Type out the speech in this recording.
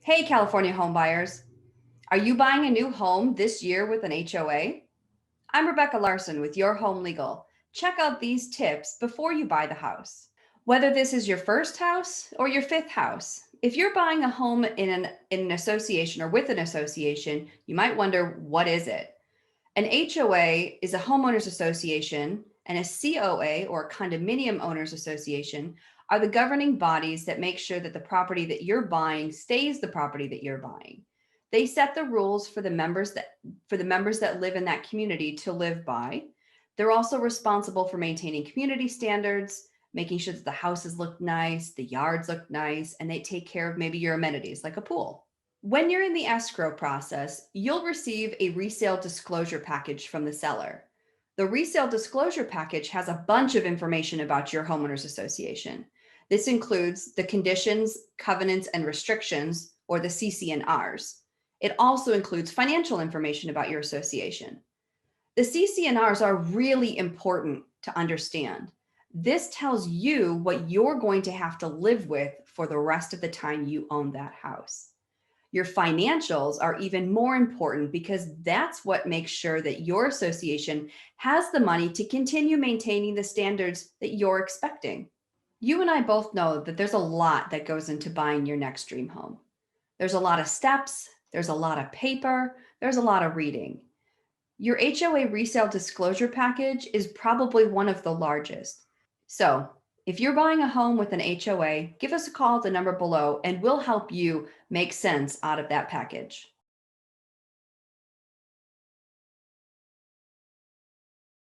Hey, California home buyers. Are you buying a new home this year with an HOA? I'm Rebecca Larson with Your Home Legal. Check out these tips before you buy the house. Whether this is your first house or your fifth house, if you're buying a home in an association or with an association, you might wonder, what is it? An HOA is a homeowners association, and a COA, or condominium owners association, are the governing bodies that make sure that the property that you're buying stays the property that you're buying. They set the rules for the members that live in that community to live by. They're also responsible for maintaining community standards, making sure that the houses look nice, the yards look nice, and they take care of maybe your amenities like a pool. When you're in the escrow process, you'll receive a resale disclosure package from the seller. The resale disclosure package has a bunch of information about your homeowners association. This includes the conditions, covenants, and restrictions, or the CC&Rs. It also includes financial information about your association. The CC&Rs are really important to understand. This tells you what you're going to have to live with for the rest of the time you own that house. Your financials are even more important because that's what makes sure that your association has the money to continue maintaining the standards that you're expecting. You and I both know that there's a lot that goes into buying your next dream home. There's a lot of steps, there's a lot of paper, there's a lot of reading. Your HOA resale disclosure package is probably one of the largest. So, if you're buying a home with an HOA, give us a call at the number below and we'll help you make sense out of that package.